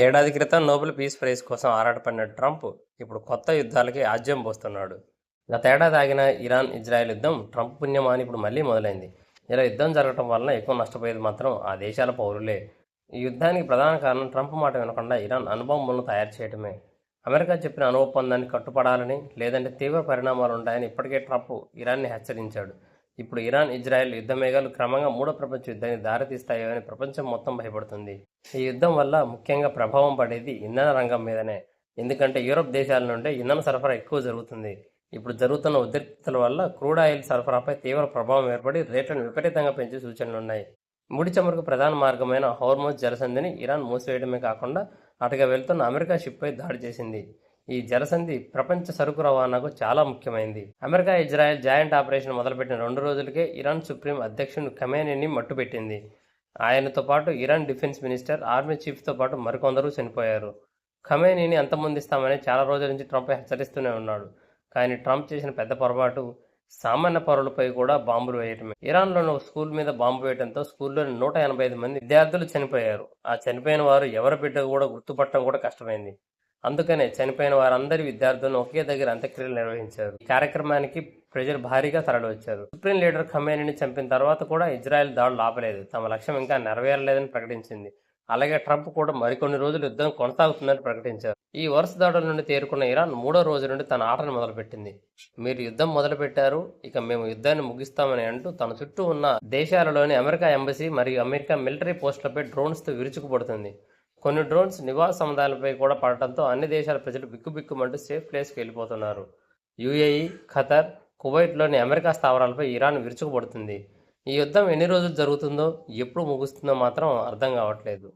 ఏడాది క్రితం Nobel peace prize కోసం ఆరాటపడిన ట్రంప్ ఇప్పుడు కొత్త యుద్ధాలకి ఆజ్యం పోస్తున్నాడు. గతేడాది ఆగిన ఇరాన్ ఇజ్రాయెల్ యుద్ధం ట్రంప్ పుణ్యమా అని ఇప్పుడు మళ్ళీ మొదలైంది. ఇలా యుద్ధం జరగటం వలన ఎక్కువ నష్టపోయేది మాత్రం ఆ దేశాల పౌరులే. ఈ యుద్ధానికి ప్రధాన కారణం ట్రంప్ మాట వినకుండా ఇరాన్ అణుబాంబులను తయారు చేయడమే. అమెరికా చెప్పిన అణు ఒప్పందాన్ని కట్టుపడాలని, లేదంటే తీవ్ర పరిణామాలు ఉంటాయని ఇప్పటికే ట్రంప్ ఇరాన్ని హెచ్చరించాడు. ఇప్పుడు ఇరాన్ ఇజ్రాయెల్ యుద్ధ మేఘాలు క్రమంగా మూడో ప్రపంచ యుద్ధానికి దారితీస్తాయో అని ప్రపంచం మొత్తం భయపడుతుంది. ఈ యుద్ధం వల్ల ముఖ్యంగా ప్రభావం పడేది ఇంధన రంగం మీదనే. ఎందుకంటే యూరప్ దేశాల నుండే ఇంధన సరఫరా ఎక్కువ జరుగుతుంది. ఇప్పుడు జరుగుతున్న ఉద్రిక్తతల వల్ల క్రూడ్ ఆయిల్ సరఫరాపై తీవ్ర ప్రభావం ఏర్పడి రేట్లను విపరీతంగా పెంచే సూచనలున్నాయి. ముడి చమురుకు ప్రధాన మార్గమైన హోర్ముజ్ జలసంధిని ఇరాన్ మూసివేయడమే కాకుండా అటుగా వెళ్తున్న అమెరికా షిప్పై దాడి చేసింది. ఈ జలసంధి ప్రపంచ సరుకు రవాణాకు చాలా ముఖ్యమైంది. అమెరికా ఇజ్రాయెల్ జాయింట్ ఆపరేషన్ మొదలుపెట్టిన 2 రోజులకే ఇరాన్ సుప్రీం అధ్యక్షుడు ఖమేనీని మట్టుపెట్టింది. ఆయనతో పాటు ఇరాన్ డిఫెన్స్ మినిస్టర్, ఆర్మీ చీఫ్తో పాటు మరికొందరు చనిపోయారు. ఖమేనీని అంతమొందిస్తామని చాలా రోజుల నుంచి ట్రంప్ హెచ్చరిస్తూనే ఉన్నాడు. కానీ ట్రంప్ చేసిన పెద్ద పొరపాటు సామాన్య పౌరులపై కూడా బాంబులు వేయటమే. ఇరాన్లోని ఒక స్కూల్ మీద బాంబు వేయడంతో స్కూల్లోని 185 మంది విద్యార్థులు చనిపోయారు. ఆ చనిపోయిన వారు ఎవరి బిడ్డ కూడా గుర్తుపట్టడం కూడా కష్టమైంది. అందుకనే చనిపోయిన వారందరి విద్యార్థులను ఒకే దగ్గర అంత్యక్రియలు నిర్వహించారు. ఈ కార్యక్రమానికి ప్రజలు భారీగా తరలివచ్చారు. సుప్రీం లీడర్ ఖమేనీని చంపిన తర్వాత కూడా ఇజ్రాయెల్ దాడులు ఆపలేదు. తమ లక్ష్యం ఇంకా నెరవేరలేదని ప్రకటించింది. అలాగే ట్రంప్ కూడా మరికొన్ని రోజులు యుద్ధం కొనసాగుతుందని ప్రకటించారు. ఈ వరుస దాడుల నుండి తేరుకున్న ఇరాన్ 3వ రోజు నుండి తన ఆటను మొదలుపెట్టింది. మీరు యుద్ధం మొదలుపెట్టారు, ఇక మేము యుద్ధాన్ని ముగిస్తామని అంటూ తన చుట్టూ ఉన్న దేశాలలోని అమెరికా ఎంబసీ మరియు అమెరికా మిలిటరీ పోస్టులపై డ్రోన్స్తో విరుచుకుపడుతుంది. కొన్ని డ్రోన్స్ నివాస సముదాయాలపై కూడా పడటంతో అన్ని దేశాల ప్రజలు బిక్కుబిక్కుమంటూ సేఫ్ ప్లేస్కి వెళ్ళిపోతున్నారు. యుఏఈ, ఖతర్, కువైట్లోని అమెరికా స్థావరాలపై ఇరాన్ విరుచుకుపడుతుంది. ఈ యుద్ధం ఎన్ని రోజులు జరుగుతుందో, ఎప్పుడు ముగుస్తుందో మాత్రం అర్థం కావట్లేదు.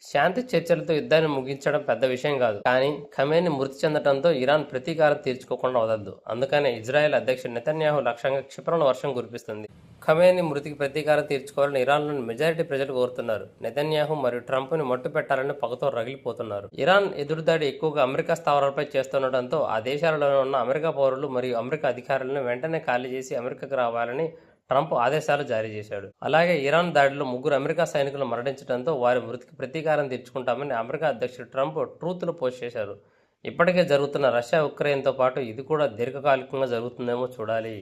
శాంతి చర్చలతో యుద్ధాన్ని ముగించడం పెద్ద విషయం కాదు. కానీ ఖమేనీ మృతి చెందడంతో ఇరాన్ ప్రతీకారం తీర్చుకోకుండా వదలదు. అందుకనే ఇజ్రాయెల్ అధ్యక్షుడు నెతన్యాహు లక్ష్యంగా క్షిపణుల వర్షం కురిపిస్తుంది. ఖమేనీ మృతికి ప్రతీకారం తీర్చుకోవాలని ఇరాన్లోని మెజారిటీ ప్రజలు కోరుతున్నారు. నెతన్యాహు మరియు ట్రంప్ని మట్టు పెట్టాలని పగతో రగిలిపోతున్నారు. ఇరాన్ ఎదురుదాడి ఎక్కువగా అమెరికా స్థావరాలపై చేస్తుండటంతో ఆ దేశాలలో ఉన్న అమెరికా పౌరులు మరియు అమెరికా అధికారులను వెంటనే ఖాళీ చేసి అమెరికాకు రావాలని ట్రంప్ ఆదేశాలు జారీ చేశాడు. అలాగే ఇరాన్ దాడిలో 3 అమెరికా సైనికులు మరణించడంతో వారి మృతికి ప్రతీకారం తీర్చుకుంటామని అమెరికా అధ్యక్షుడు ట్రంప్ ట్రూత్లో పోస్ట్ చేశారు. ఇప్పటికే జరుగుతున్న రష్యా ఉక్రెయిన్తో పాటు ఇది కూడా దీర్ఘకాలికంగా జరుగుతుందేమో చూడాలి.